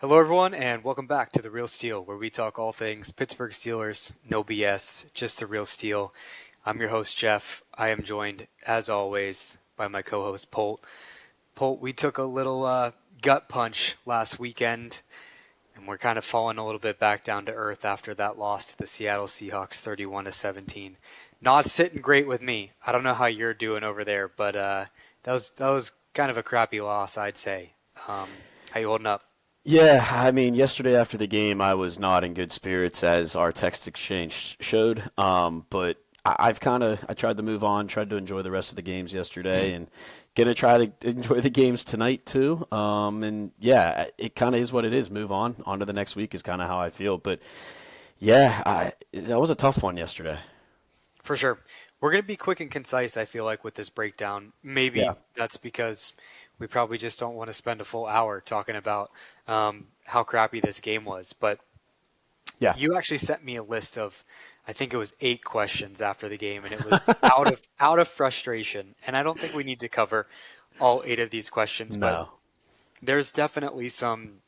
Hello, everyone, and welcome back to The Real Steel, where we talk all things Pittsburgh Steelers, no BS, just the real steel. I'm your host, Jeff. I am joined, as always, by my co-host, Polt. Polt, we took a little gut punch last weekend, and we're kind of falling a little bit back down to earth after that loss to the Seattle Seahawks, 31-17. Not sitting great with me. I don't know how you're doing over there, but that was kind of a crappy loss, I'd say. How you holding up? Yeah, I mean, yesterday after the game, I was not in good spirits as our text exchange showed. But I tried to move on, tried to enjoy the rest of the games yesterday, and gonna try to enjoy the games tonight too. And yeah, it kind of is what it is. Move on to the next week is kind of how I feel. But yeah, that was a tough one yesterday. For sure. We're going to be quick and concise, I feel like, with this breakdown. Maybe Yeah, that's because we probably just don't want to spend a full hour talking about how crappy this game was. But yeah. you actually sent me a list of, I think it was 8 questions after the game, and it was out of frustration. And I don't think we need to cover all 8 of these questions, but No. there's definitely some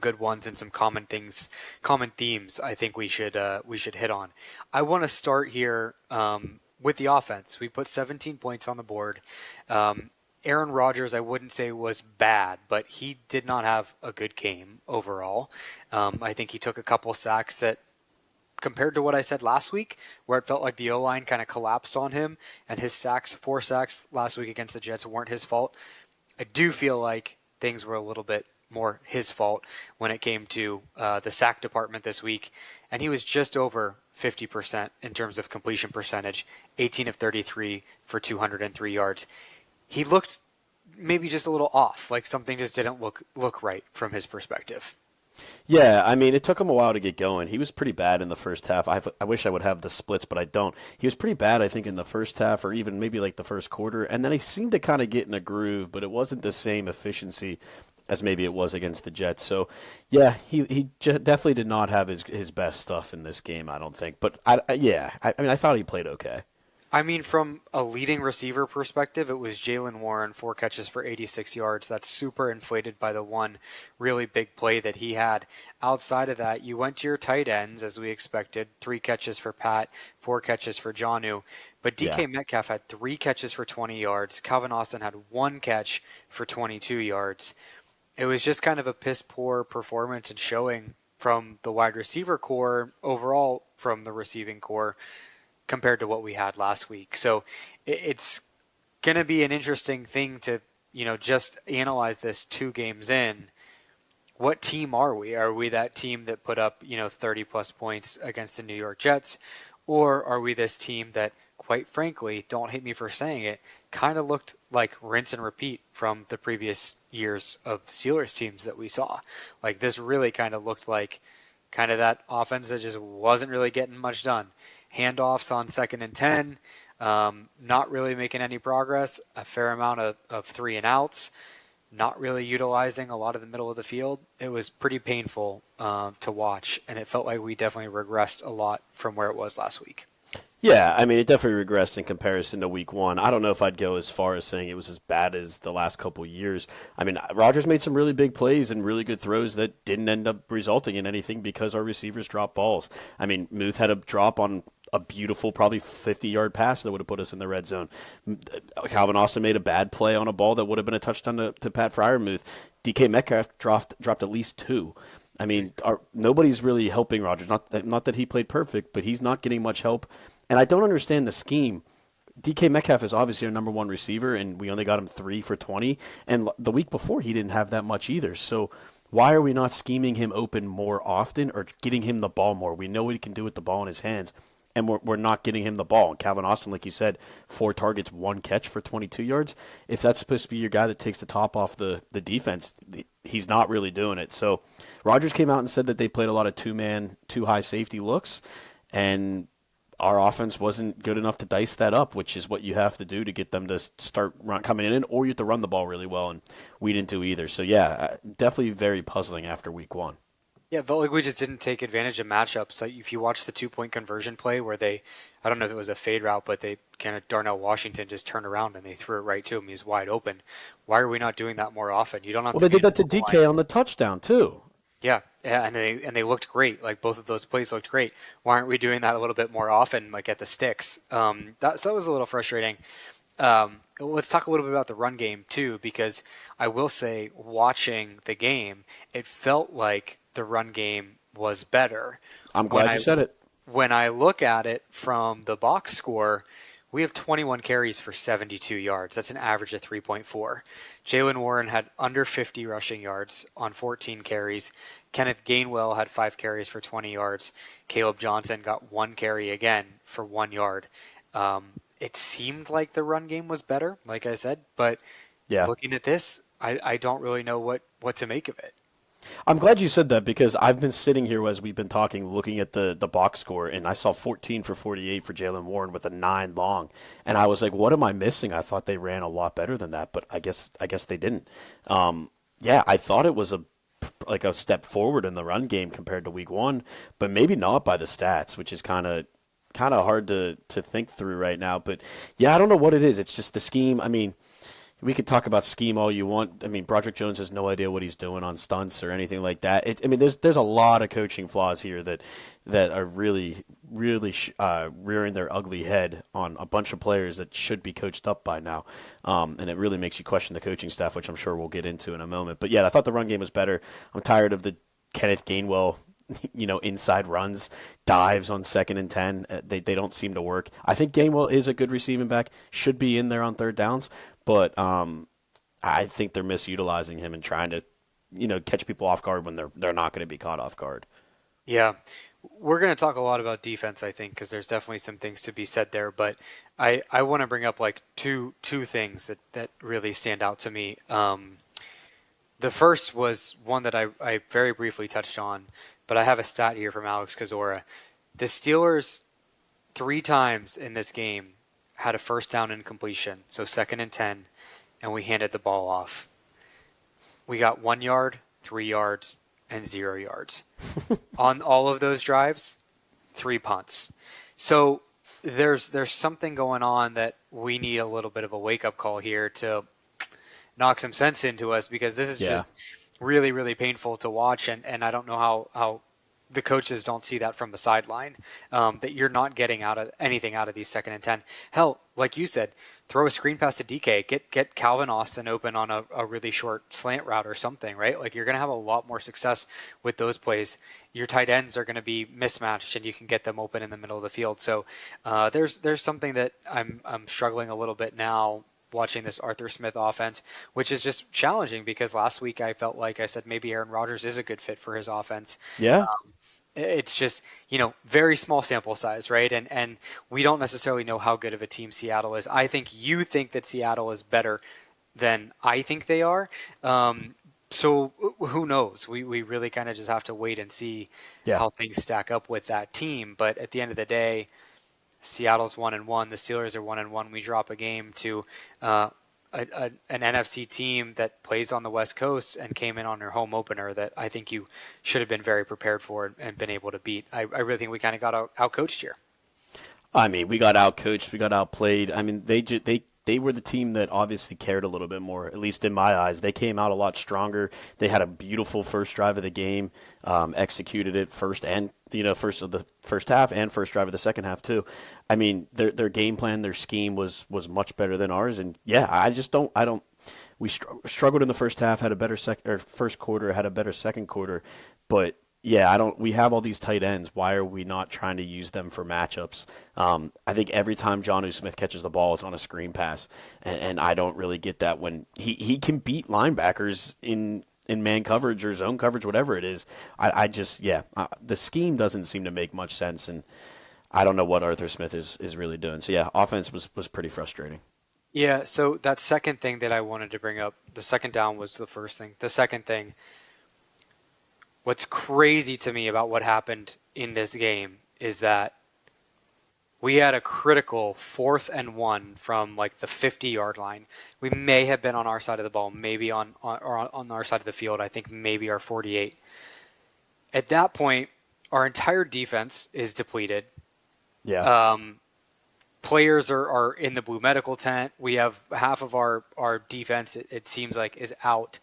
good ones and some common themes. I think we should hit on. I want to start here with the offense. We put 17 points on the board. Um, Aaron Rodgers, I wouldn't say was bad, but he did not have a good game overall. I think he took a couple sacks that, compared to what I said last week, where it felt like the O line kind of collapsed on him, and his 4 sacks last week against the Jets weren't his fault. I do feel like things were a little bit more his fault when it came to the sack department this week, and he was just over 50% in terms of completion percentage, 18 of 33 for 203 yards. He looked maybe just a little off, like something just didn't look right from his perspective. Yeah, I mean, it took him a while to get going. He was pretty bad in the first half. I wish I would have the splits, but I don't. He was pretty bad, I think, in the first half or even maybe like the first quarter. And then he seemed to kind of get in a groove, but it wasn't the same efficiency as maybe it was against the Jets. So, yeah, he definitely did not have his best stuff in this game, I don't think. But, I mean, I thought he played okay. I mean, from a leading receiver perspective, it was Jalen Warren, 4 catches for 86 yards. That's super inflated by the one really big play that he had. Outside of that, you went to your tight ends, as we expected. 3 catches for Pat, 4 catches for Jonnu. But Yeah. DK Metcalf had 3 catches for 20 yards. Calvin Austin had 1 catch for 22 yards. It was just kind of a piss poor performance and showing from the wide receiver core, overall from the receiving core, compared to what we had last week. So it's going to be an interesting thing to, just analyze this 2 games in. What team are we? Are we that team that put up, 30 plus points against the New York Jets? Or are we this team that, quite frankly, don't hate me for saying it, kind of looked like rinse and repeat from the previous years of Steelers teams that we saw? Like, this really kind of looked like kind of that offense that just wasn't really getting much done. Handoffs on 2nd and 10, not really making any progress, a fair amount of 3 and outs, not really utilizing a lot of the middle of the field. It was pretty painful to watch, and it felt like we definitely regressed a lot from where it was last week. Yeah, I mean, it definitely regressed in comparison to week one. I don't know if I'd go as far as saying it was as bad as the last couple years. I mean, Rodgers made some really big plays and really good throws that didn't end up resulting in anything because our receivers dropped balls. I mean, Muth had a drop on a beautiful, probably 50-yard pass that would have put us in the red zone. Calvin Austin made a bad play on a ball that would have been a touchdown to Pat Fryermuth. DK Metcalf dropped at least 2. I mean, nobody's really helping Rodgers. Not that he played perfect, but he's not getting much help. And I don't understand the scheme. DK Metcalf is obviously our number one receiver, and we only got him 3 for 20. And the week before, he didn't have that much either. So why are we not scheming him open more often or getting him the ball more? We know what he can do with the ball in his hands, and we're not getting him the ball. And Calvin Austin, like you said, 4 targets, 1 catch for 22 yards. If that's supposed to be your guy that takes the top off the defense, he's not really doing it. So Rodgers came out and said that they played a lot of 2-man, 2-high safety looks, and our offense wasn't good enough to dice that up, which is what you have to do to get them to start coming in, or you have to run the ball really well, and we didn't do either. So, yeah, definitely very puzzling after week one. Yeah, it felt like we just didn't take advantage of matchups. Like if you watch the 2 point conversion play where I don't know if it was a fade route, but they kind of Darnell Washington just turned around and they threw it right to him. He's wide open. Why are we not doing that more often? You don't have Well, to they be did an that to O line. DK on the touchdown too. Yeah, yeah, and they looked great. Like both of those plays looked great. Why aren't we doing that a little bit more often, like at the sticks? That was a little frustrating. Let's talk a little bit about the run game too, because I will say, watching the game, it felt like the run game was better. I'm When glad you I said it. when I look at it from the box score, we have 21 carries for 72 yards. That's an average of 3.4. Jalen Warren had under 50 rushing yards on 14 carries. Kenneth Gainwell had 5 carries for 20 yards. Caleb Johnson got 1 carry again for 1 yard. It seemed like the run game was better, like I said, but Yeah. looking at this, I don't really know what to make of it. I'm glad you said that because I've been sitting here as we've been talking, looking at the box score, and I saw 14 for 48 for Jalen Warren with a 9 long, and I was like, "What am I missing?" I thought they ran a lot better than that, but I guess they didn't. Yeah, I thought it was like a step forward in the run game compared to Week 1, but maybe not by the stats, which is kind of hard to think through right now. But yeah, I don't know what it is. It's just the scheme. I mean, we could talk about scheme all you want. I mean, Broderick Jones has no idea what he's doing on stunts or anything like that. I mean, there's a lot of coaching flaws here that are really rearing their ugly head on a bunch of players that should be coached up by now. And it really makes you question the coaching staff, which I'm sure we'll get into in a moment. But yeah, I thought the run game was better. I'm tired of the Kenneth Gainwell, inside runs, dives on 2nd and 10. They don't seem to work. I think Gainwell is a good receiving back, should be in there on third downs, but I think they're misutilizing him and trying to, catch people off guard when they're not going to be caught off guard. Yeah, we're going to talk a lot about defense, I think, because there's definitely some things to be said there. But I want to bring up like two things that really stand out to me. The first was one that I very briefly touched on, but I have a stat here from Alex Kozora. The Steelers 3 times in this game had a first down incompletion, so 2nd and 10, and we handed the ball off. We got 1 yard, 3 yards, and 0 yards. On all of those drives, 3 punts. So there's something going on that we need a little bit of a wake up call here to knock some sense into us, because this is Yeah. just really, really painful to watch, and I don't know how the coaches don't see that from the sideline, that you're not getting anything out of these 2nd and 10. Hell, like you said, throw a screen pass to DK, get Calvin Austin open on a really short slant route or something, right? Like you're going to have a lot more success with those plays. Your tight ends are going to be mismatched, and you can get them open in the middle of the field. So there's something that I'm struggling a little bit now watching this Arthur Smith offense, which is just challenging, because last week I felt like I said maybe Aaron Rodgers is a good fit for his offense. Yeah. It's just, very small sample size, right? And we don't necessarily know how good of a team Seattle is. I think you think that Seattle is better than I think they are. So who knows? We really kind of just have to wait and see Yeah. how things stack up with that team. But at the end of the day, Seattle's 1-1. The Steelers are 1-1. We drop a game to an NFC team that plays on the West Coast and came in on their home opener that I think you should have been very prepared for and been able to beat. I really think we kind of got outcoached here. I mean, we got outcoached, we got outplayed. I mean, they were the team that obviously cared a little bit more, at least in my eyes. They came out a lot stronger. They had a beautiful first drive of the game, executed it first of the first half and first drive of the second half too. I mean, their game plan, their scheme was much better than ours. And yeah, I don't. We struggled in the first half, had a better first quarter, had a better second quarter, but yeah, I don't. We have all these tight ends. Why are we not trying to use them for matchups? I think every time Jonnu Smith catches the ball, it's on a screen pass, and I don't really get that when he can beat linebackers in man coverage or zone coverage, whatever it is. The scheme doesn't seem to make much sense, and I don't know what Arthur Smith is really doing. So yeah, offense was pretty frustrating. Yeah, so that second thing that I wanted to bring up, the second down was the first thing. The second thing, what's crazy to me about what happened in this game is that we had a critical 4th and 1 from like the 50-yard line. We may have been on our side of the ball, maybe on our side of the field. I think maybe our 48. at that point, our entire defense is depleted. Yeah. Um, Players are in the blue medical tent. We have half of our defense, it seems like, is out.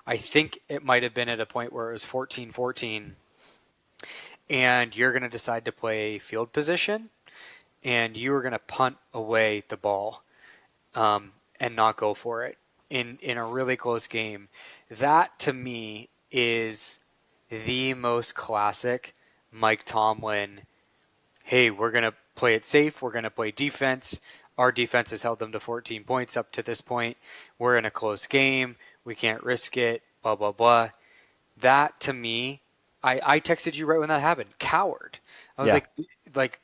I think it might have been at a point where it was 14-14, and you're going to decide to play field position, and you are going to punt away the ball and not go for it in a really close game. That to me is the most classic Mike Tomlin. Hey, we're going to play it safe. We're going to play defense. Our defense has held them to 14 points up to this point. We're in a close game. We can't risk it. Blah, blah, blah. That to me, I texted you right when that happened. Coward. I was Yeah. like,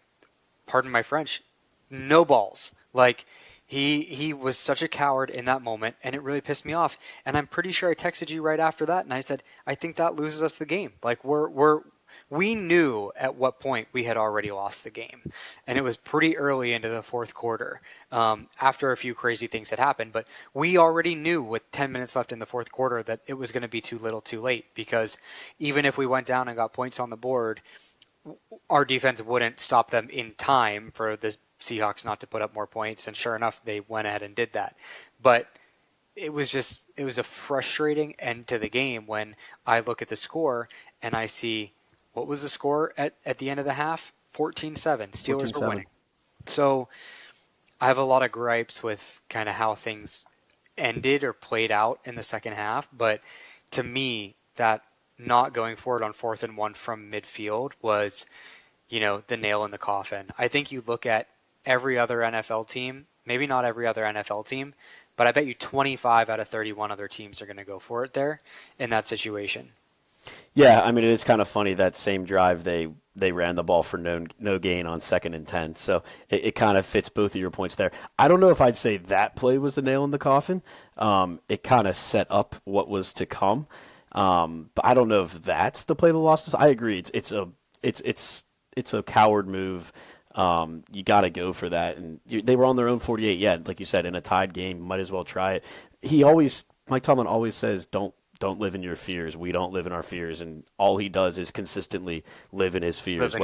pardon my French, no balls. Like he was such a coward in that moment, and it really pissed me off. And I'm pretty sure I texted you right after that, and I said, I think that loses us the game. Like we knew at what point we had already lost the game, and it was pretty early into the fourth quarter, after a few crazy things had happened. But we already knew with 10 minutes left in the fourth quarter that it was going to be too little, too late. Because even if we went down and got points on the board, our defense wouldn't stop them in time for the Seahawks not to put up more points. And sure enough, they went ahead and did that. But it was a frustrating end to the game when I look at the score and I see, what was the score at the end of the half? 14-7. Steelers were 14-7. winning. So I have a lot of gripes with kind of how things ended or played out in the second half. But to me, that not going forward on 4th and 1 from midfield was, the nail in the coffin. I think you look at every other NFL team, maybe not every other NFL team, but I bet you 25 out of 31 other teams are going to go for it there in that situation. Yeah, I mean, it is kind of funny that same drive they ran the ball for no gain on 2nd and 10. So it kind of fits both of your points there. I don't know if I'd say that play was the nail in the coffin. It kind of set up what was to come. But I don't know if that's the play that lost us. I agree. It's a coward move. You got to go for that. And they were on their own 48. Yeah, like you said, in a tied game, might as well try it. Mike Tomlin always says, don't live in your fears. We don't live in our fears, and all he does is consistently live in his fears.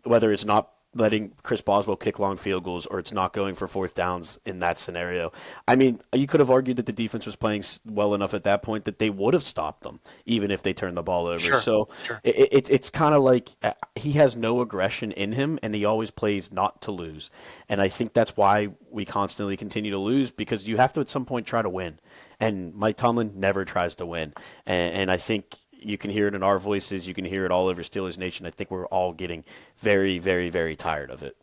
Whether it's not letting Chris Boswell kick long field goals or it's not going for 4th downs in that scenario. I mean, you could have argued that the defense was playing well enough at that point that they would have stopped them, even if they turned the ball over. Sure, So sure. it's kind of like he has no aggression in him, and he always plays not to lose. And I think that's why we constantly continue to lose, because you have to at some point try to win. And Mike Tomlin never tries to win. And I think you can hear it in our voices. You can hear it all over Steelers Nation. I think we're all getting very, very, very tired of it.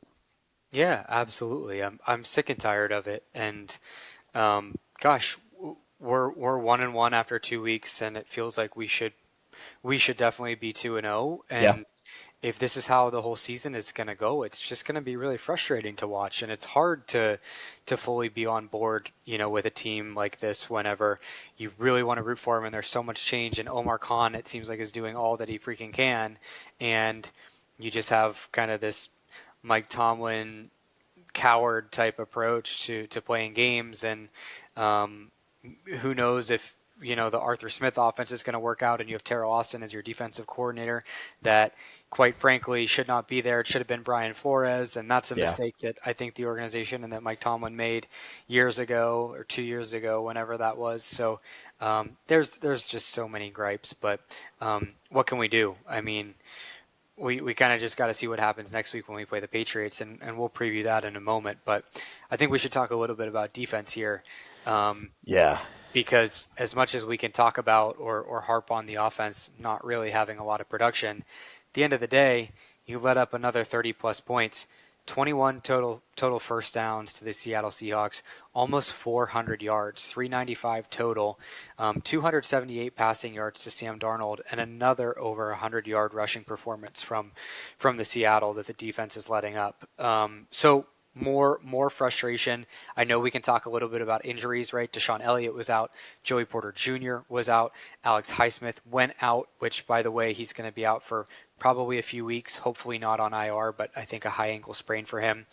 Yeah, absolutely. I'm sick and tired of it. And gosh, we're 1-1 after 2 weeks, and it feels like we should definitely be 2-0. Yeah. And if this is how the whole season is going to go, it's just going to be really frustrating to watch, and it's hard to fully be on board, with a team like this whenever you really want to root for him, and there's so much change. And Omar Khan, it seems like, is doing all that he freaking can, and you just have kind of this Mike Tomlin coward type approach to playing games, and who knows if the Arthur Smith offense is going to work out, and you have Terrell Austin as your defensive coordinator that, quite frankly, should not be there. It should have been Brian Flores, and that's a mistake that I think the organization and that Mike Tomlin made years ago or 2 years ago, whenever that was. So there's just so many gripes, but what can we do? I mean, we kind of just got to see what happens next week when we play the Patriots, and we'll preview that in a moment. But I think we should talk a little bit about defense here. Yeah. Because as much as we can talk about or harp on the offense not really having a lot of production, at the end of the day, you let up another 30-plus points, 21 total first downs to the Seattle Seahawks, almost 400 yards, 395 total, 278 passing yards to Sam Darnold, and another over 100-yard rushing performance from the Seattle that the defense is letting up. So more frustration. I know we can talk a little bit about injuries, right? Deshaun Elliott was out. Joey Porter Jr. was out. Alex Highsmith went out, which, by the way, he's going to be out for probably a few weeks, hopefully not on IR, but I think a high ankle sprain for him.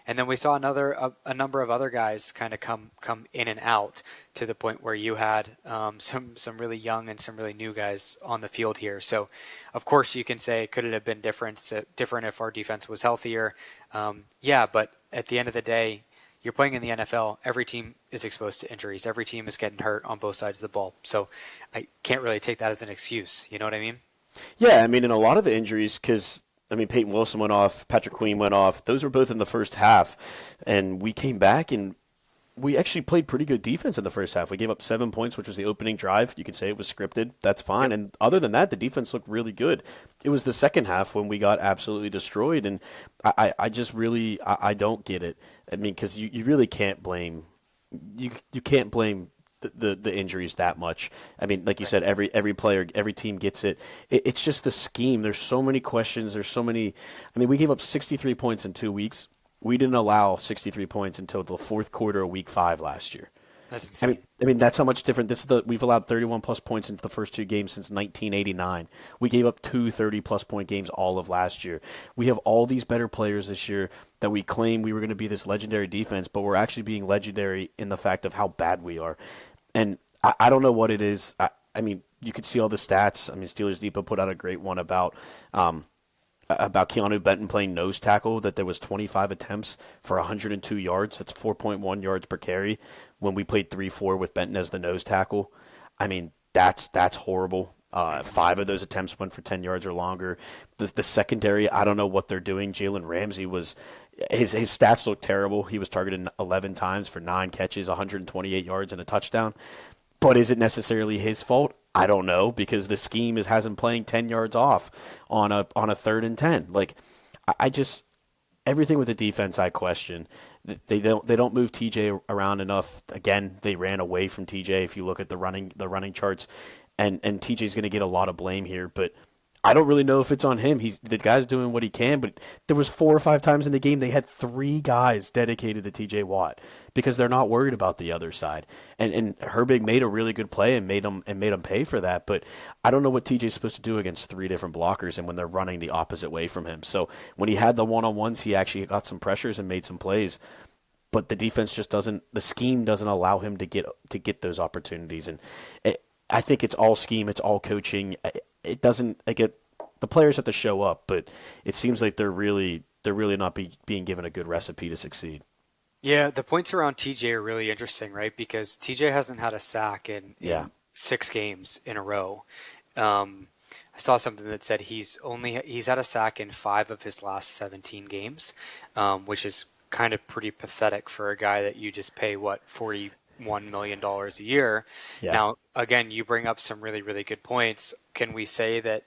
And then we saw a number of other guys kind of come in and out to the point where you had some really young and some really new guys on the field here. So, of course, you can say could it have been different if our defense was healthier? Yeah, but at the end of the day, you're playing in the NFL. Every team is exposed to injuries. Every team is getting hurt on both sides of the ball. So I can't really take that as an excuse. You know what I mean? Yeah, I mean, in a lot of the injuries, because I mean, Peyton Wilson went off, Patrick Queen went off. Those were both in the first half, and we came back and we actually played pretty good defense in the first half. We gave up 7 points, which was the opening drive. You could say it was scripted. That's fine. Yep. And other than that, the defense looked really good. It was the second half when we got absolutely destroyed, and I just really I don't get it. I mean, because you really can't blame you can't blame the injuries that much. I mean, like you said, every player, every team gets it. It's just the scheme. There's so many questions. There's so many. I mean, we gave up 63 points in 2 weeks. We didn't allow 63 points until the fourth quarter of Week 5 last year. That's I insane. mean, I mean that's how much different. We've allowed 31 plus points into the first two games since 1989. We gave up two 30-plus point games all of last year. We have all these better players this year that we claim we were going to be this legendary defense, but we're actually being legendary in the fact of how bad we are. And I don't know what it is. I mean, you could see all the stats. I mean, Steelers Depot put out a great one about Keanu Benton playing nose tackle, that there was 25 attempts for 102 yards. That's 4.1 yards per carry when we played 3-4 with Benton as the nose tackle. I mean, that's horrible. 5 of those attempts went for 10 yards or longer. The secondary, I don't know what they're doing. Jalen Ramsey his stats look terrible. He was targeted 11 times for 9 catches, 128 yards, and a touchdown. But is it necessarily his fault? I don't know, because the scheme has him playing 10 yards off on a 3rd and 10. Like, I just everything with the defense I question. They don't move TJ around enough. Again, they ran away from TJ if you look at the running charts, and TJ's going to get a lot of blame here, but I don't really know if it's on him. The guy's doing what he can, but there was 4 or 5 times in the game they had 3 guys dedicated to TJ Watt because they're not worried about the other side. And Herbig made a really good play and made him pay for that. But I don't know what TJ's supposed to do against 3 different blockers and when they're running the opposite way from him. So when he had the one-on-ones, he actually got some pressures and made some plays. But the defense just doesn't. The scheme doesn't allow him to get those opportunities. And I think it's all scheme. It's all coaching. It doesn't the players have to show up, but it seems like they're really not being given a good recipe to succeed. Yeah, the points around TJ are really interesting, right? Because TJ hasn't had a sack Yeah. in 6 games in a row. I saw something that said he's had a sack in 5 of his last 17 games, which is kind of pretty pathetic for a guy that you just pay $41 million a year. Yeah. Now, again, you bring up some really, really good points. Can we say that,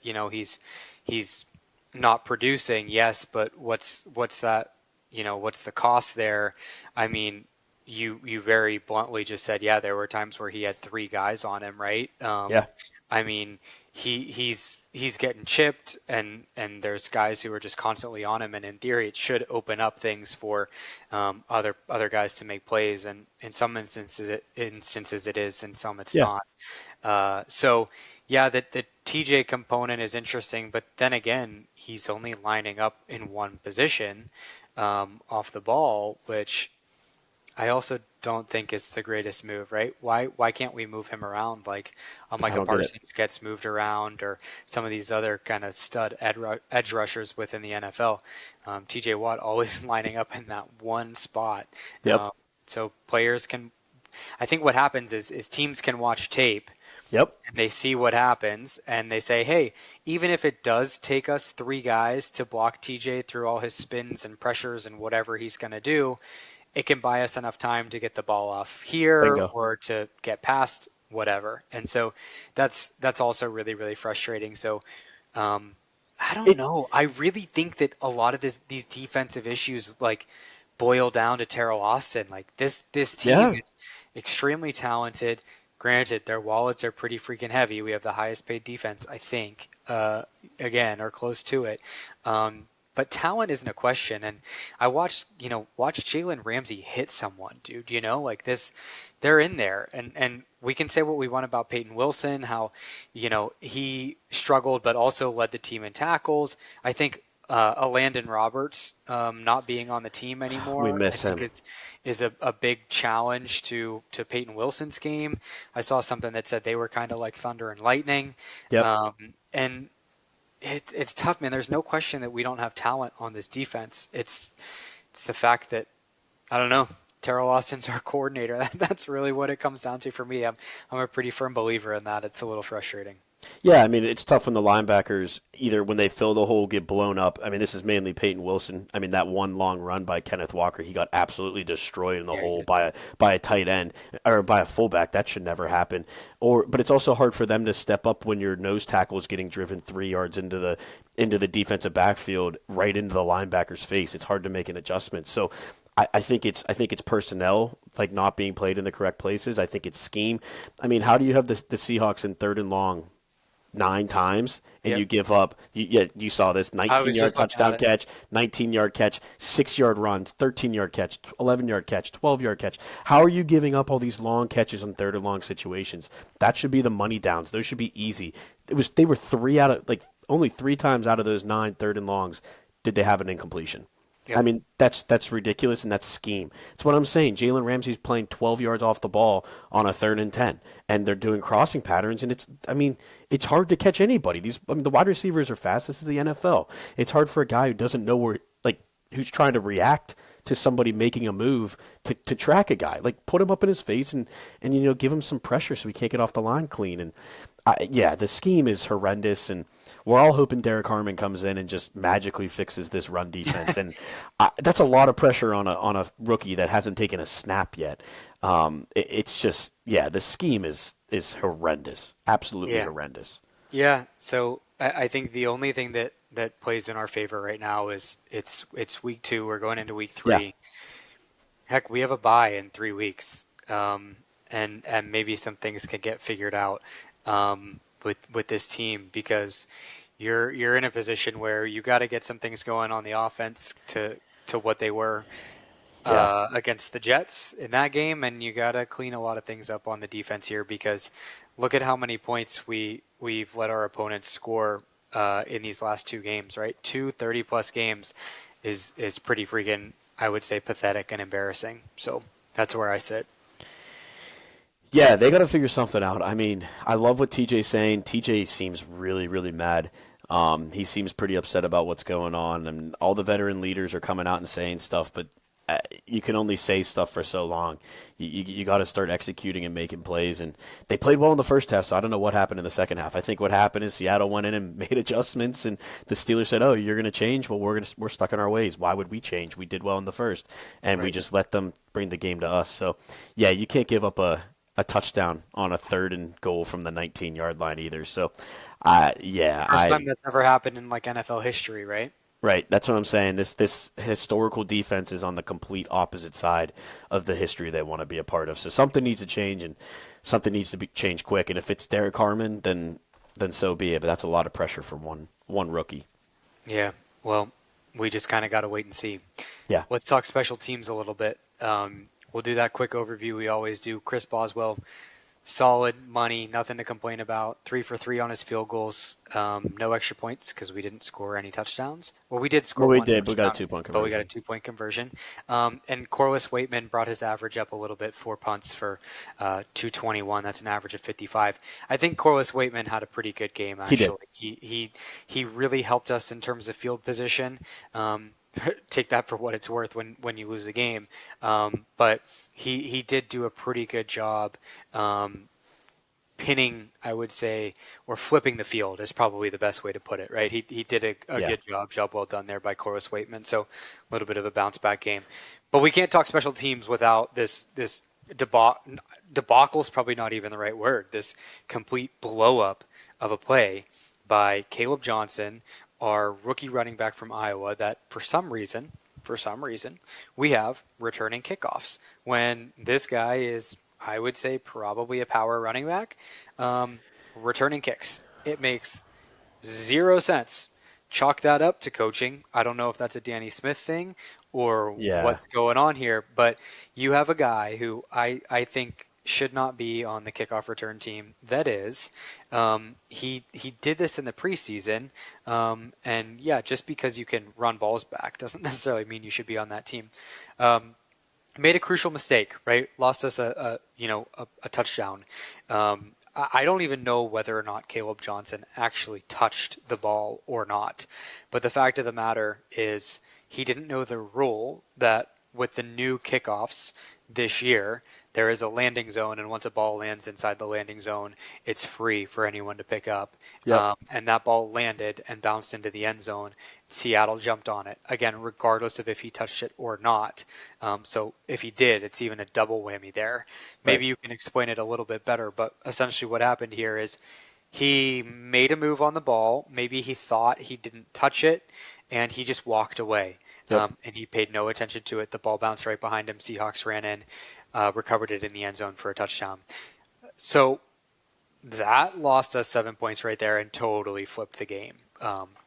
he's not producing? Yes, but what's that, what's the cost there? I mean, you very bluntly just said, yeah, there were times where he had 3 guys on him, right? Yeah. I mean, he's getting chipped, and there's guys who are just constantly on him, and in theory, it should open up things for other guys to make plays. And in some instances, it is, in some it's Yeah. not. So yeah, the TJ component is interesting, but then again, he's only lining up in one position off the ball, which I also don't think it's the greatest move, right? Why can't we move him around like I Micah don't get it. Parsons gets moved around, or some of these other kind of stud edge rushers within the NFL? TJ Watt always lining up in that one spot. Yep. So players can. I think what happens is teams can watch tape Yep. and they see what happens and they say, hey, even if it does take us 3 guys to block TJ through all his spins and pressures and whatever he's going to do, it can buy us enough time to get the ball off here Bingo. or to get past whatever. And so that's also really, really frustrating. So I don't It, know. I really think that a lot of these defensive issues like boil down to Terrell Austin. Like this team yeah. is extremely talented. Granted, their wallets are pretty freaking heavy. We have the highest paid defense, I think, again, or close to it. but talent isn't a question. And I watched Jalen Ramsey hit someone, dude. Like this, they're in there. And we can say what we want about Peyton Wilson, how, he struggled, but also led the team in tackles. I think a Landon Roberts not being on the team We anymore, I miss think him. it's is a big challenge to Peyton Wilson's game. I saw something that said they were kind of like thunder and lightning. Yep. And it's tough, man. There's no question that we don't have talent on this defense. It's the fact that I don't know. Terrell Austin's our coordinator. That's really what it comes down to for me. I'm a pretty firm believer in that. It's a little frustrating. Yeah, I mean, it's tough when the linebackers, either when they fill the hole, get blown up. I mean, this is mainly Peyton Wilson. I mean, that one long run by Kenneth Walker, he got absolutely destroyed in the Yeah, hole by a tight end or by a fullback. That should never happen. But it's also hard for them to step up when your nose tackle is getting driven 3 yards into the defensive backfield, right into the linebacker's face. It's hard to make an adjustment. So I think it's personnel like not being played in the correct places. I think it's scheme. I mean, how do you have the Seahawks in 3rd and long 9 times, and Yep. you give up? You saw this I was 19-yard just looking at touchdown it. catch, 19-yard catch, 6-yard runs, 13-yard catch, 11-yard catch, 12-yard catch. How are you giving up all these long catches on 3rd and long situations? That should be the money downs. Those should be easy. They were only 3 times out of those 9 3rd and longs did they have an incompletion. I Yep. mean, that's ridiculous, and that's scheme. It's what I'm saying. Jalen Ramsey's playing 12 yards off the ball on a 3rd and 10, and they're doing crossing patterns, and it's hard to catch anybody. The wide receivers are fast. This is the NFL. It's hard for a guy who doesn't know who's trying to react to somebody making a move to track a guy. Like, put him up in his face and give him some pressure so he can't get off the line clean. And yeah, the scheme is horrendous, and we're all hoping Derek Harmon comes in and just magically fixes this run defense. And that's a lot of pressure on a rookie that hasn't taken a snap yet. It's just, yeah, the scheme is horrendous, absolutely Yeah. horrendous. Yeah. So I think the only thing that plays in our favor right now is it's week 2. We're going into week Yeah, 3. Heck, we have a bye in 3 weeks, and maybe some things can get figured out with this team because you're in a position where you got to get some things going on the offense to what they were yeah. against the Jets in that game, and you got to clean a lot of things up on the defense here because look at how many points we've let our opponents score in these last 2 games, right? 2 30-plus games is pretty freaking, I would say, pathetic and embarrassing. So that's where I sit. Yeah, they got to figure something out. I mean, I love what TJ's saying. TJ seems really, really mad. He seems pretty upset about what's going on, and all the veteran leaders are coming out and saying stuff, but you can only say stuff for so long. You got to start executing and making plays, and they played well in the first half, so I don't know what happened in the second half. I think what happened is Seattle went in and made adjustments, and the Steelers said, "Oh, you're going to change? Well, we're stuck in our ways. Why would we change? We did well in the first, and we Right. just let them bring the game to us." So, yeah, you can't give up a touchdown on a 3rd and goal from the 19-yard line either. So, yeah, First time that's ever happened in like NFL history, right? right. That's what I'm saying. This historical defense is on the complete opposite side of the history they want to be a part of. So something needs to change, and something needs to be changed quick. And if it's Derek Harmon, then so be it. But that's a lot of pressure for one rookie. Yeah. Well, we just kind of got to wait and see. Yeah. Let's talk special teams a little bit. We'll do that quick overview we always do. Chris Boswell, solid money, nothing to complain about. 3 for 3 on his field goals. No extra points because we didn't score any touchdowns. Well, we did score Well, we one did. We got a touchdown, 2-point but we got a conversion. 2 point conversion. And Corliss Waitman brought his average up a little bit, 4 punts for 221. That's an average of 55. I think Corliss Waitman had a pretty good game, He did. actually. He really helped us in terms of field position. Take that for what it's worth when you lose a game. But he did do a pretty good job pinning, I would say, or flipping the field is probably the best way to put it, right? He did a Yeah. good job well done there by Corliss Waitman. So a little bit of a bounce back game. But we can't talk special teams without this debacle is probably not even the right word. This complete blow up of a play by Caleb Johnson, our rookie running back from Iowa, that for some reason, we have returning kickoffs when this guy is, I would say, probably a power running back, returning kicks. It makes 0 sense chalk that up to coaching. I don't know if that's a Danny Smith thing or Yeah. what's going on here, but you have a guy who I think should not be on the kickoff return team. That is, he did this in the preseason, and yeah, just because you can run balls back doesn't necessarily mean you should be on that team. Made a crucial mistake, right? Lost us a touchdown. I don't even know whether or not Caleb Johnson actually touched the ball or not. But the fact of the matter is he didn't know the rule that with the new kickoffs this year, there is a landing zone, and once a ball lands inside the landing zone, it's free for anyone to pick up. Yep. And that ball landed and bounced into the end zone. Seattle jumped on it, again, regardless of if he touched it or not. So if he did, it's even a double whammy there. Maybe Right. you can explain it a little bit better, but essentially what happened here is he made a move on the ball. Maybe he thought he didn't touch it, and he just walked away. Yep. And he paid no attention to it. The ball bounced right behind him. Seahawks ran in, recovered it in the end zone for a touchdown. So that lost us 7 points right there and totally flipped the game.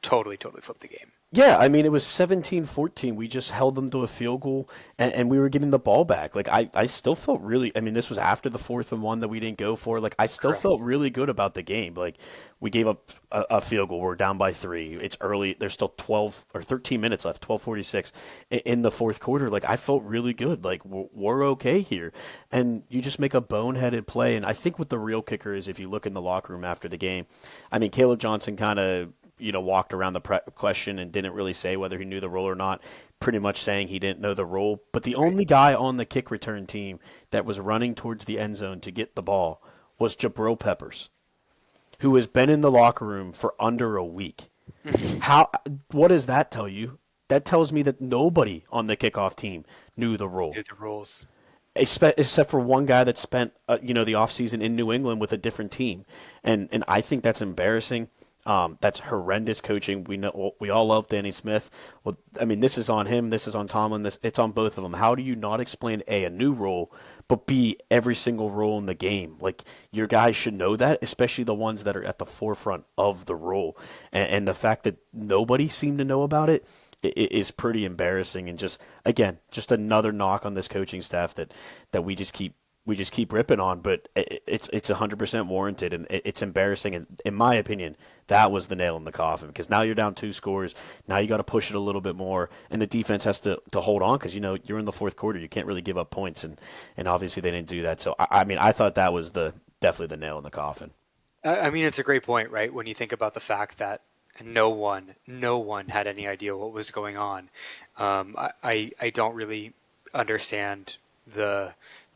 Totally flipped the game. Yeah, I mean, it was 17-14. We just held them to a field goal, and we were getting the ball back. Like, I still felt really – I mean, this was after the 4th-and-1 that we didn't go for. Like, I still Correct. felt really good about the game. Like, we gave up a field goal. We're down by 3. It's early. There's still 12 or 13 minutes left, 12:46 in the fourth quarter. Like, I felt really good. Like, we're okay here. And you just make a boneheaded play. And I think what the real kicker is, if you look in the locker room after the game, I mean, Caleb Johnson kind of – walked around the question and didn't really say whether he knew the rule or not, pretty much saying he didn't know the rule. But the only guy on the kick return team that was running towards the end zone to get the ball was Jabril Peppers, who has been in the locker room for under a week. What does that tell you? That tells me that nobody on the kickoff team knew the rule. Knew the rules. Except for one guy that spent the offseason in New England with a different team. And I think that's embarrassing. That's horrendous coaching. We all love Danny Smith. Well, I mean, this is on him. This is on Tomlin. It's on both of them. How do you not explain a new rule, but B, every single rule in the game? Like, your guys should know that, especially the ones that are at the forefront of the rule. And the fact that nobody seemed to know about it is pretty embarrassing. And just another knock on this coaching staff that we just keep ripping on, but it's 100% warranted, and it's embarrassing. And in my opinion, that was the nail in the coffin, because now you're down 2 scores. Now you got to push it a little bit more, and the defense has to hold on, because you're in the fourth quarter. You can't really give up points, and obviously they didn't do that. So I mean, I thought that was definitely the nail in the coffin. I mean, it's a great point, right? When you think about the fact that no one had any idea what was going on. I don't really understand the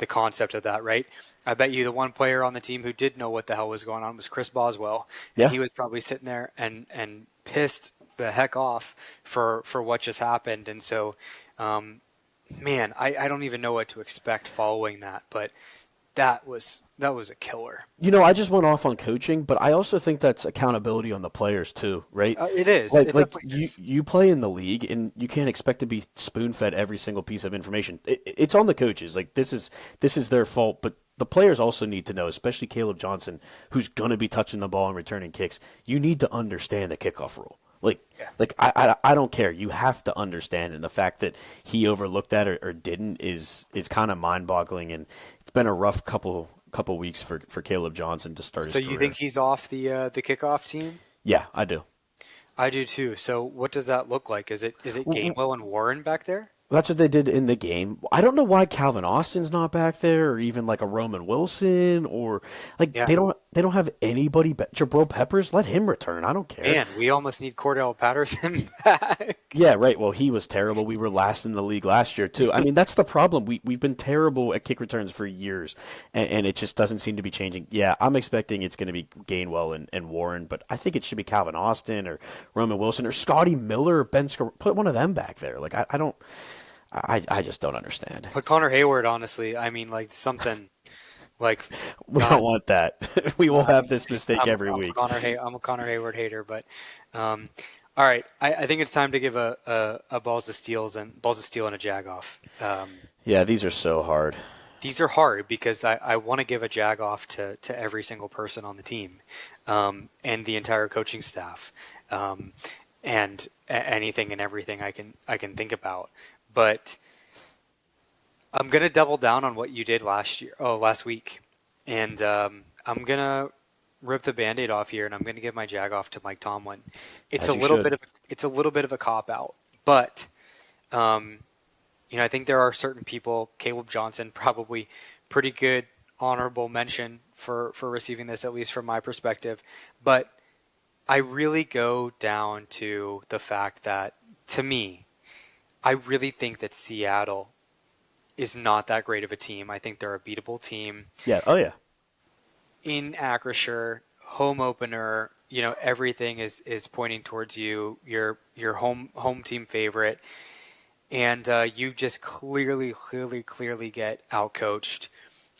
concept of that, right? I bet you the one player on the team who did know what the hell was going on was Chris Boswell. And Yeah. he was probably sitting there and pissed the heck off for what just happened. And so, man, I don't even know what to expect following that, but that was a killer. I just went off on coaching, but I also think that's accountability on the players too, right? It is. Like, It like definitely is. you play in the league, and you can't expect to be spoon-fed every single piece of information. It's on the coaches. Like, this is their fault, but the players also need to know, especially Caleb Johnson, who's going to be touching the ball and returning kicks. You need to understand the kickoff rule. I don't care. You have to understand, and the fact that he overlooked that or didn't is kind of mind-boggling. And it's been a rough couple weeks for Caleb Johnson to start his So career. you think he's off the kickoff team? Yeah, I do. I do too. So what does that look like? Is it Gainwell and Warren back there? That's what they did in the game. I don't know why Calvin Austin's not back there, or even like a Roman Wilson, or like Yeah. they don't have anybody. Jabril Peppers, let him return. I don't care. Man, we almost need Cordell Patterson back. Yeah, right. Well, he was terrible. We were last in the league last year too. I mean, that's the problem. We've been terrible at kick returns for years, and it just doesn't seem to be changing. Yeah, I'm expecting it's going to be Gainwell and Warren, but I think it should be Calvin Austin or Roman Wilson or Scotty Miller or Ben Scar. Put one of them back there. Like, I just don't understand. But Connor Hayward, honestly, I mean, like something like We don't want that. We will have this mistake every week. I'm a Connor Hayward hater, but all right, I think it's time to give a balls of steel and a jag off. Yeah, these are so hard. These are hard because I want to give a jag off to every single person on the team and the entire coaching staff. and anything and everything I can think about. But I'm gonna double down on what you did last week, and I'm gonna rip the Band-Aid off here, and I'm gonna give my jag off to Mike Tomlin. As you should. It's a little bit of a cop out, but um, I think there are certain people, Caleb Johnson, probably pretty good honorable mention for receiving this, at least from my perspective. But I really go down to the fact that, to me, I really think that Seattle is not that great of a team. I think they're a beatable team Yeah. Oh yeah. in Acrisure, home opener. Everything is pointing towards you. Your home team favorite, and you just clearly get outcoached,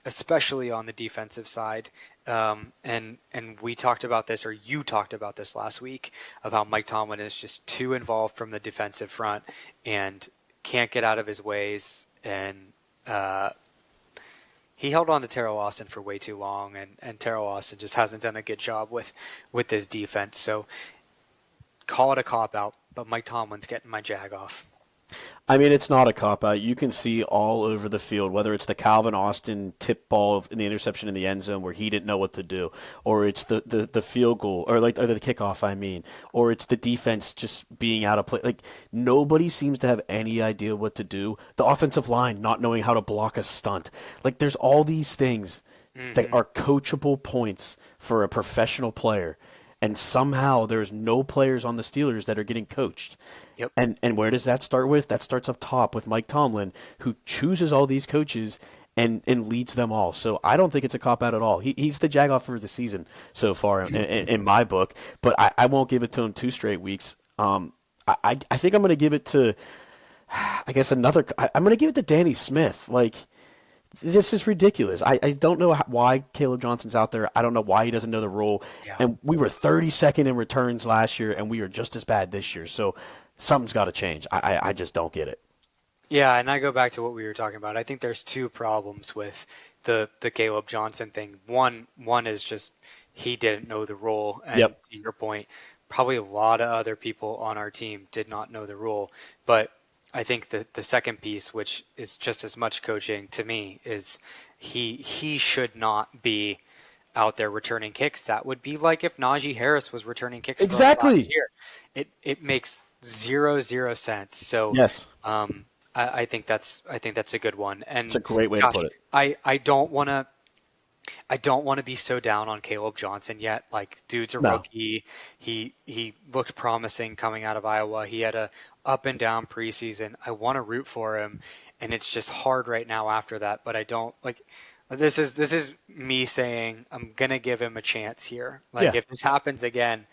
especially on the defensive side. And we talked about this, or you talked about this last week, about Mike Tomlin is just too involved from the defensive front and can't get out of his ways. And he held on to Terrell Austin for way too long, and Terrell Austin just hasn't done a good job with his defense. So call it a cop out, but Mike Tomlin's getting my jag off. I mean, it's not a cop out. You can see all over the field, whether it's the Calvin Austin tip ball in the interception in the end zone where he didn't know what to do, or it's the field goal, or the kickoff, I mean, or it's the defense just being out of play. Like, nobody seems to have any idea what to do. The offensive line not knowing how to block a stunt. Like, there's all these things that are coachable points for a professional player. And somehow there's no players on the Steelers that are getting coached. Yep. And where does that start with? That starts up top with Mike Tomlin, who chooses all these coaches and leads them all. So I don't think it's a cop out at all. He's the jag off for the season so far in my book, but I won't give it to him 2 straight weeks. I think I'm going to give it to, I guess I'm going to give it to Danny Smith. Like, this is ridiculous. I don't know why Caleb Johnson's out there. I don't know why he doesn't know the role. Yeah. And we were 32nd in returns last year, and we are just as bad this year. So something's got to change. I just don't get it. Yeah, and I go back to what we were talking about. I think there's 2 problems with the Caleb Johnson thing. One is just he didn't know the role, and Yep. to your point, probably a lot of other people on our team did not know the role. But I think the second piece, which is just as much coaching to me, is he should not be out there returning kicks. That would be like if Najee Harris was returning kicks for us Exactly. last year. It makes zero sense. So Yes. I think that's a good one. And It's a great way to put it. I don't want to be so down on Caleb Johnson yet. Like, dude's a No. rookie. He looked promising coming out of Iowa. He had a up and down preseason. I want to root for him, and it's just hard right now after that. But I don't like. This is me saying I'm gonna give him a chance here. Like, Yeah. if this happens again,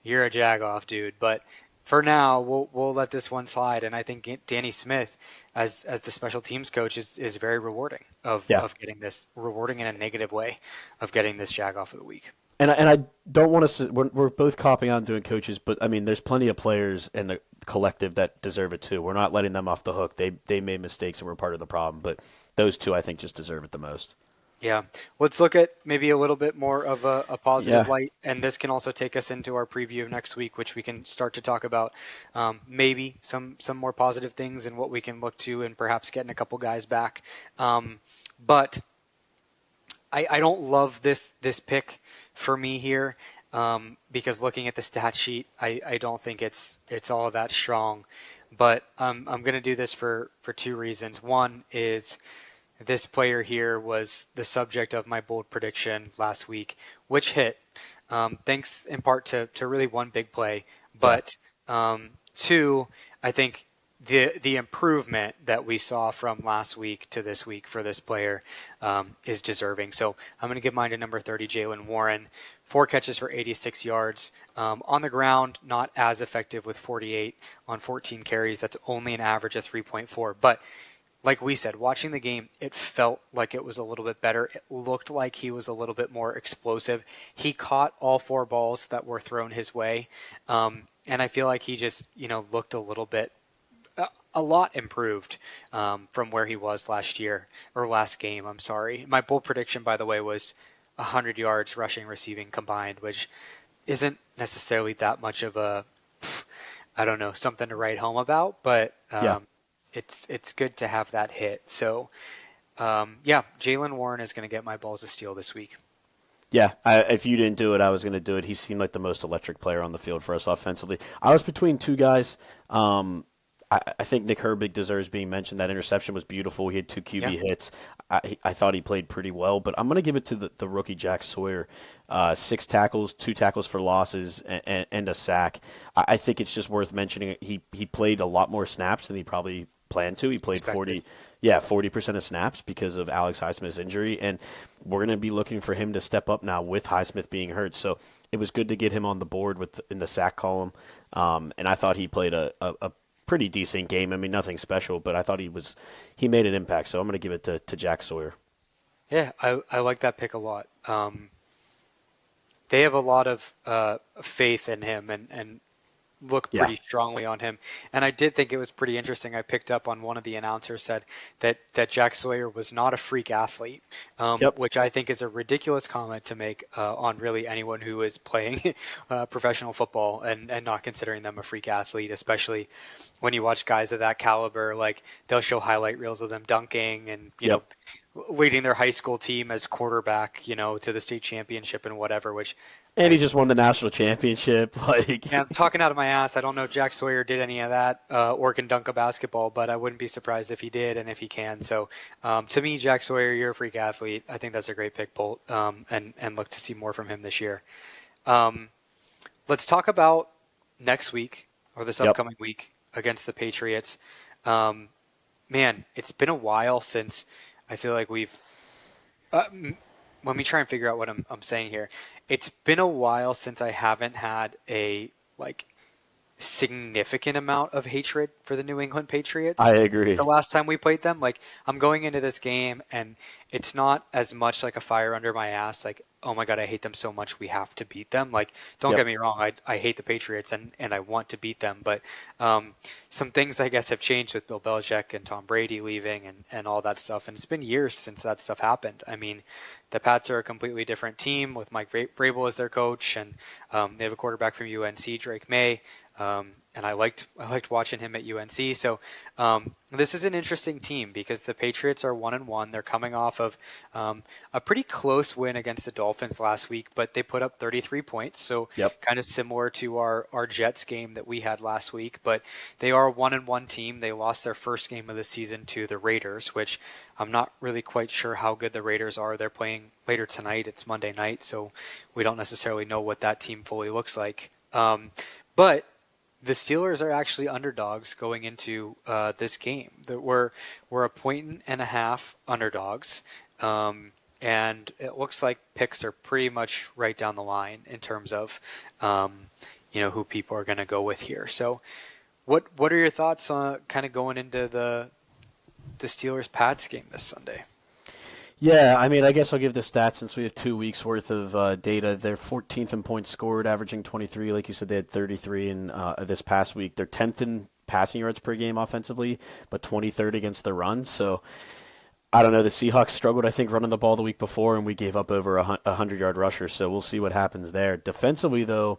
you're a jag-off, dude. But for now, we'll let this one slide. And I think Danny Smith, as the special teams coach, is very rewarding of getting this, rewarding in a negative way, of getting this jag-off of the week. And I don't want to. We're both copping on doing coaches, but I mean, there's plenty of players in the collective that deserve it too. We're not letting them off the hook. They made mistakes and were part of the problem, but those 2 I think just deserve it the most. Yeah. Let's look at maybe a little bit more of a positive Yeah. light. And this can also take us into our preview of next week, which we can start to talk about maybe some more positive things and what we can look to, and perhaps getting a couple guys back. But I don't love this pick for me here, because looking at the stat sheet, I don't think it's all that strong. But I'm going to do this for 2 reasons. One is this player here was the subject of my bold prediction last week, which hit, thanks in part to really one big play. But 2, I think the improvement that we saw from last week to this week for this player is deserving. So I'm going to give mine to number 30, Jalen Warren. 4 catches for 86 yards. On the ground, not as effective with 48 on 14 carries. That's only an average of 3.4. But like we said, watching the game, it felt like it was a little bit better. It looked like he was a little bit more explosive. He caught all 4 balls that were thrown his way. And I feel like he just, looked a lot improved from where he was last game. I'm sorry. My bold prediction, by the way, was 100 yards rushing, receiving combined, which isn't necessarily that much of a I don't know, something to write home about, but Yeah. it's good to have that hit. So yeah, Jalen Warren is going to get my balls of steel this week. Yeah, if you didn't do it, I was going to do it. He seemed like the most electric player on the field for us offensively. I was between two guys. I think Nick Herbig deserves being mentioned. That interception was beautiful. He had two Yeah, QB hits. I thought he played pretty well, but I'm going to give it to the rookie Jack Sawyer. 6 tackles, 2 tackles for losses, and a sack. I think it's just worth mentioning. He played a lot more snaps than he probably planned to. He played expected. 40% of snaps because of Alex Highsmith's injury, and we're going to be looking for him to step up now with Highsmith being hurt. So it was good to get him on the board in the sack column, and I thought he played a pretty decent game. I mean, nothing special, but I thought he made an impact. So I'm going to give it to Jack Sawyer. Yeah, I like that pick a lot. They have a lot of faith in him and look Yeah. pretty strongly on him. And I did think it was pretty interesting. I picked up on one of the announcers said that Jack Sawyer was not a freak athlete, Yep. which I think is a ridiculous comment to make on really anyone who is playing professional football and not considering them a freak athlete, especially when you watch guys of that caliber. Like they'll show highlight reels of them dunking and, Yep. leading their high school team as quarterback, to the state championship and whatever, which And he just won the national championship. Like, yeah, I'm talking out of my ass. I don't know if Jack Sawyer did any of that or can dunk a basketball, but I wouldn't be surprised if he did and if he can. So to me, Jack Sawyer, you're a freak athlete. I think that's a great pick, Polt, and look to see more from him this year. Um, let's talk about next week or this yep. upcoming week against the Patriots. Um, Man, it's been a while since I feel like we've let me try and figure out what I'm saying here. It's been a while since I haven't had a like significant amount of hatred for the New England I Patriots. The agree. last time we played them, like I'm going into this game and it's not as much like a fire under my ass, like, oh my God, I hate them so much we have to beat them. Like, don't Yep. get me wrong, I hate the Patriots and I want to beat them, but some things I guess have changed with Bill Belichick and Tom Brady leaving and all that stuff. And it's been years since that stuff happened. I mean, the Pats are a completely different team with Mike Vrabel as their coach, and they have a quarterback from UNC, Drake May. And I liked watching him at UNC. So this is an interesting team because the Patriots are 1-1. They're coming off of a pretty close win against the Dolphins last week, but they put up 33 points. So Yep. kind of similar to our Jets game that we had last week. But they are a 1-1 team. They lost their first game of the season to the Raiders, which I'm not really quite sure how good the Raiders are. They're playing later tonight. It's Monday night, so we don't necessarily know what that team fully looks like. But the Steelers are actually underdogs going into this game. That we're a point and a half underdogs, and it looks like picks are pretty much right down the line in terms of who people are going to go with here. So, what are your thoughts on kind of going into the Steelers Pats game this Sunday? Yeah, I mean, I guess I'll give the stats since we have 2 weeks worth of data. They're 14th in points scored, averaging 23. Like you said, they had 33 in this past week. They're 10th in passing yards per game offensively, but 23rd against the run. So I don't know. The Seahawks struggled, I think, running the ball the week before, and we gave up over a 100-yard rusher. So we'll see what happens there. Defensively, though,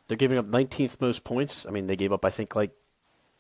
they're giving up 19th most points. I mean, they gave up, I think, like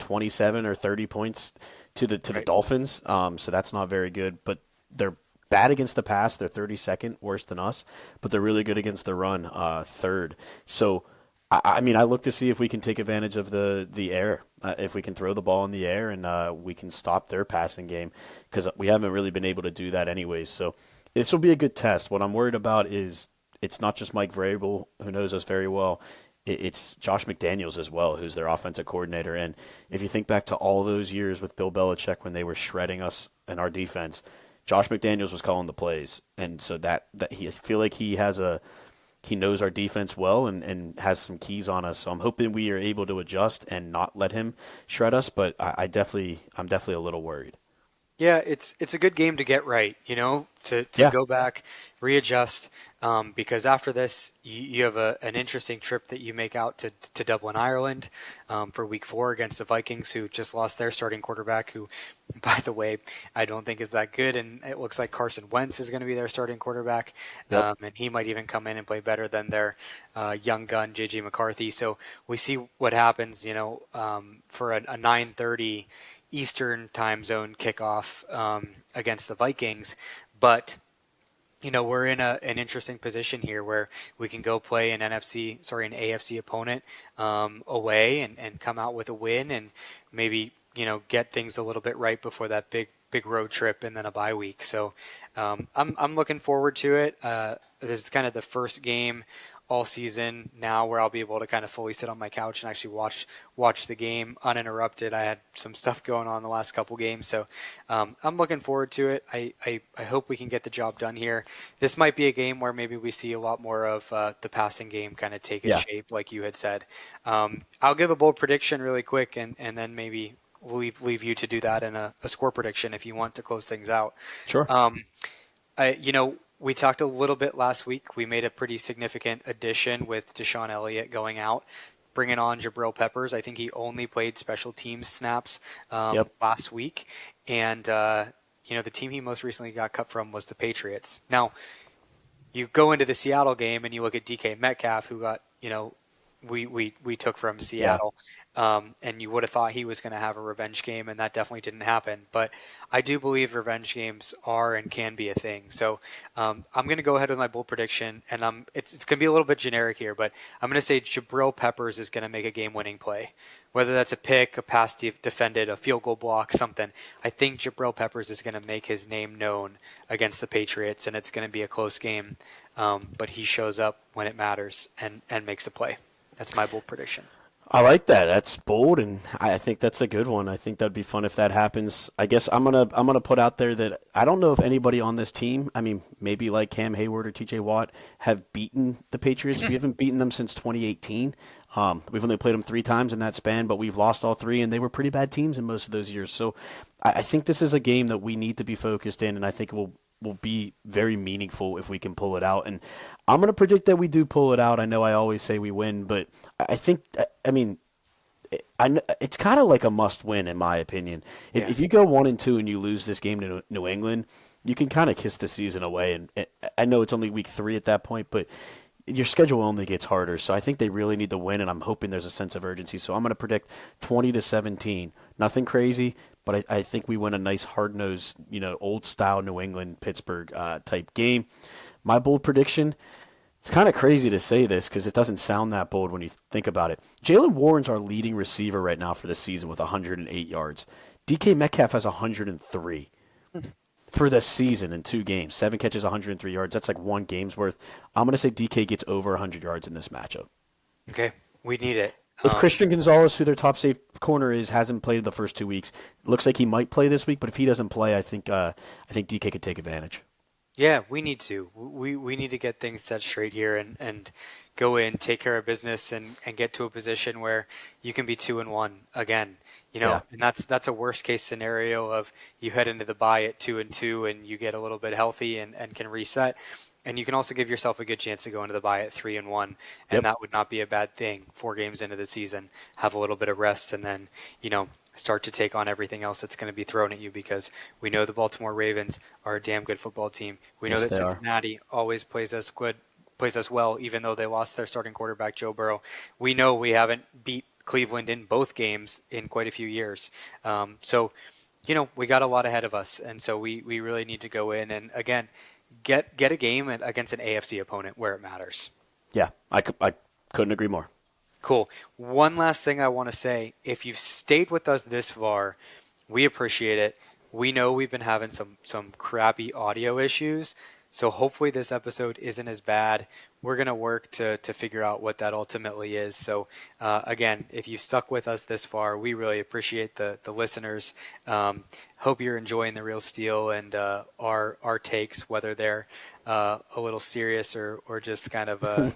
27 or 30 points to the Right. Dolphins. So that's not very good. But they're bad against the pass. They're 32nd, worse than us, but they're really good against the run, third. So, I mean, I look to see if we can take advantage of the air, if we can throw the ball in the air and we can stop their passing game because we haven't really been able to do that anyways. So this will be a good test. What I'm worried about is it's not just Mike Vrabel, who knows us very well. It's Josh McDaniels as well, who's their offensive coordinator. And if you think back to all those years with Bill Belichick when they were shredding us and our defense, Josh McDaniels was calling the plays, and so that he I feel like he knows our defense well and has some keys on us. So I'm hoping we are able to adjust and not let him shred us. But I'm definitely a little worried. Yeah, it's a good game to get right, to Yeah. go back, readjust, because after this you have an interesting trip that you make out to Dublin, Ireland, for Week 4 against the Vikings, who just lost their starting quarterback, who, by the way, I don't think is that good, and it looks like Carson Wentz is going to be their starting quarterback, Yep. and he might even come in and play better than their young gun JJ McCarthy. So we see what happens, for a 9:30 Eastern time zone kickoff against the Vikings. But we're in an interesting position here where we can go play an AFC opponent away and come out with a win and maybe get things a little bit right before that big road trip and then a bye week. So I'm looking forward to it. This is kind of the first game all season now where I'll be able to kind of fully sit on my couch and actually watch the game uninterrupted. I had some stuff going on the last couple games, so I'm looking forward to it. I hope we can get the job done here. This might be a game where maybe we see a lot more of the passing game kind of take its Yeah. shape, like you had said. I'll give a bold prediction really quick, and then maybe we'll leave you to do that in a score prediction if you want to close things out. Sure. Um, we talked a little bit last week. We made a pretty significant addition with Deshaun Elliott going out, bringing on Jabril Peppers. I think he only played special teams snaps Yep. last week, and the team he most recently got cut from was the Patriots. Now, you go into the Seattle game and you look at DK Metcalf, who got we took from Yeah. Seattle, and you would have thought he was going to have a revenge game, and that definitely didn't happen. But I do believe revenge games are and can be a thing. So I'm going to go ahead with my bold prediction, and it's going to be a little bit generic here, but I'm going to say Jabril Peppers is going to make a game-winning play, whether that's a pick, a pass defended, a field goal block, something. I think Jabril Peppers is going to make his name known against the Patriots, and it's going to be a close game. But he shows up when it matters and makes a play. That's my bold prediction. I like that. That's bold, and I think that's a good one. I think that'd be fun if that happens. I guess I'm gonna put out there that I don't know if anybody on this team, I mean, maybe like Cam Hayward or T.J. Watt, have beaten the Patriots. We haven't beaten them since 2018. We've only played them 3 times in that span, but we've lost all 3, and they were pretty bad teams in most of those years. So I think this is a game that we need to be focused in, and I think will be very meaningful if we can pull it out. And I'm going to predict that we do pull it out. I know I always say we win, but I think, I mean, it's kind of like a must win in my opinion. If, Yeah. if you go 1-2 and you lose this game to New England, you can kind of kiss the season away. And I know it's only week 3 at that point, but your schedule only gets harder. So I think they really need to win, and I'm hoping there's a sense of urgency. So I'm going to predict 20-17. Nothing crazy, but I think we win a nice hard-nosed, old-style New England Pittsburgh type game. My bold prediction. It's kind of crazy to say this because it doesn't sound that bold when you think about it. Jalen Warren's our leading receiver right now for the season with 108 yards. DK Metcalf has 103 for the season in 2 games. 7 catches, 103 yards. That's like 1 game's worth. I'm going to say DK gets over 100 yards in this matchup. Okay, we need it. If Christian Gonzalez, who their top safe corner is, hasn't played the first 2 weeks, looks like he might play this week. But if he doesn't play, I think DK could take advantage. Yeah, we need to. We need to get things set straight here and go in, take care of business, and get to a position where you can be 2-1 again. Yeah. And that's a worst case scenario of you head into the bye at 2-2 and you get a little bit healthy and can reset. And you can also give yourself a good chance to go into the bye at 3-1, and Yep. that would not be a bad thing. 4 games into the season, have a little bit of rest, and then start to take on everything else that's going to be thrown at you, because we know the Baltimore Ravens are a damn good football team. We know Yes, that they are. Cincinnati always plays us well, even though they lost their starting quarterback Joe Burrow. We know we haven't beat Cleveland in both games in quite a few years. So we got a lot ahead of us, and so we really need to go in and again get a game against an AFC opponent where it matters. Yeah, I couldn't agree more. Cool. One last thing I want to say. If you've stayed with us this far, we appreciate it. We know we've been having some crappy audio issues, so hopefully this episode isn't as bad. We're going to work to figure out what that ultimately is. So again, if you stuck with us this far, we really appreciate the listeners. Hope you're enjoying the Real Steel and our takes, whether they're a little serious or just kind of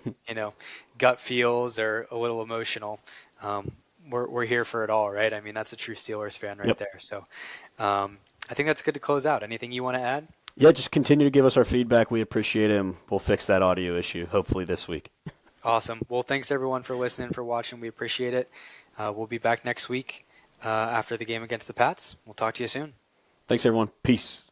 gut feels or a little emotional. We're here for it all, right? I mean, that's a true Steelers fan right Yep. there. So I think that's good to close out. Anything you want to add? Yeah, just continue to give us our feedback. We appreciate it, and we'll fix that audio issue hopefully this week. Awesome. Well, thanks everyone for listening, for watching. We appreciate it. We'll be back next week after the game against the Pats. We'll talk to you soon. Thanks, everyone. Peace.